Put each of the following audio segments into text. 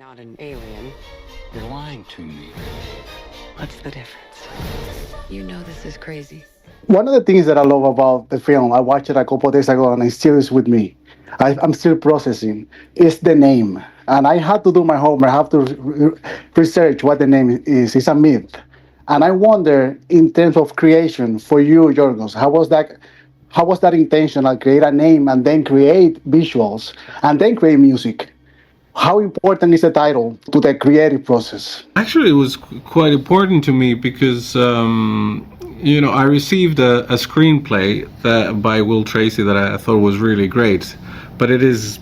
not an alien. You're lying to me. What's the difference? You know this is crazy. One of the things that I love about the film, I watched it a couple of days ago and it still is with me. I'm still processing, is the name. And I had to do my homework. I have to research what the name is. It's a myth. And I wonder, in terms of creation, for you, Yorgos, how was that intentional? Create a name and then create visuals and then create music. How important is the title to the creative process? Actually, it was quite important to me because, I received a screenplay by Will Tracy that I thought was really great. But it is,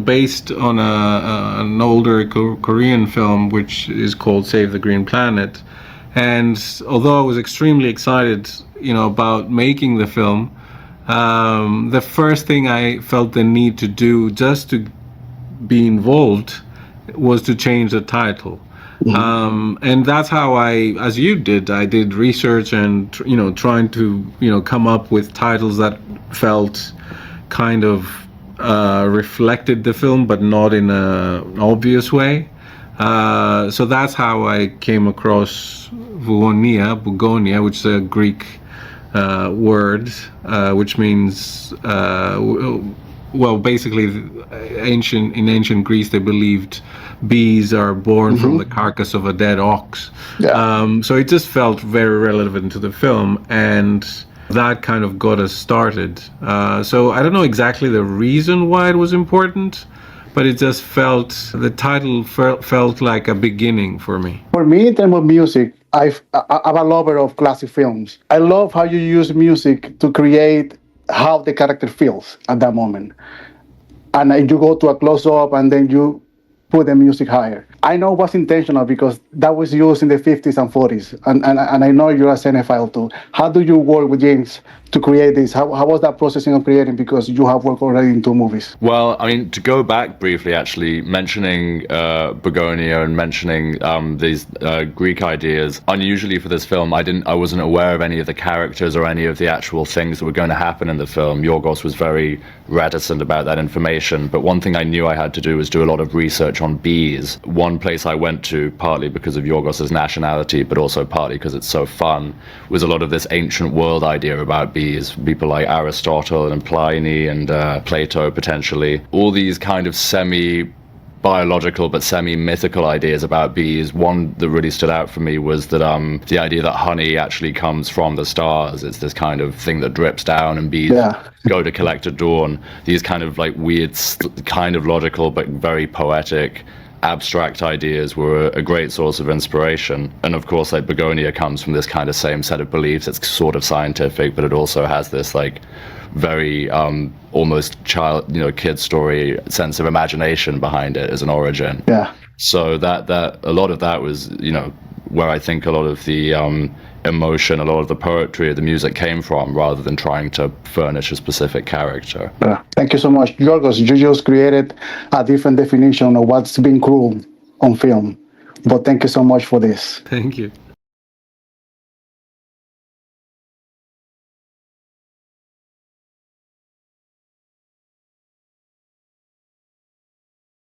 based on an older Korean film, which is called Save the Green Planet. And although I was extremely excited, about making the film, the first thing I felt the need to do just to be involved was to change the title. And that's how as you did, I did research and, trying to, come up with titles that felt kind of reflected the film, but not in an obvious way. So that's how I came across Bugonia, which is a Greek word, which means, basically, in ancient Greece, they believed bees are born from the carcass of a dead ox. Yeah. So it just felt very relevant to the film, and that kind of got us started. So I don't know exactly the reason why it was important, but it just the title felt like a beginning for me. For me, in terms of music, I'm a lover of classic films. I love how you use music to create how the character feels at that moment. And you go to a close-up and then you put the music higher. I know it was intentional because that was used in the 50s and 40s. And I know you're a cinephile too. How do you work with James to create this? How was that processing of creating? Because you have worked already in 2 movies. Well, I mean, to go back briefly, actually, mentioning Bugonia and mentioning these Greek ideas, unusually for this film, I wasn't aware of any of the characters or any of the actual things that were going to happen in the film. Yorgos was very reticent about that information. But one thing I knew I had to do was do a lot of research on bees. One place I went to, partly because of Yorgos's nationality, but also partly because it's so fun, was a lot of this ancient world idea about bees. People like Aristotle and Pliny and Plato, potentially. All these kind of semi-biological but semi-mythical ideas about bees. One that really stood out for me was that the idea that honey actually comes from the stars. It's this kind of thing that drips down and bees go to collect at dawn. These kind of like weird, kind of logical but very poetic, abstract ideas were a great source of inspiration. And of course, like, Bugonia comes from this kind of same set of beliefs. It's sort of scientific, but it also has this like very almost kid story sense of imagination behind it as an origin. Yeah. So that a lot of that was, where I think a lot of the emotion, a lot of the poetry, the music came from, rather than trying to furnish a specific character. Thank you so much, Yorgos. You just created a different definition of what's being cruel on film. But thank you so much for this. Thank you.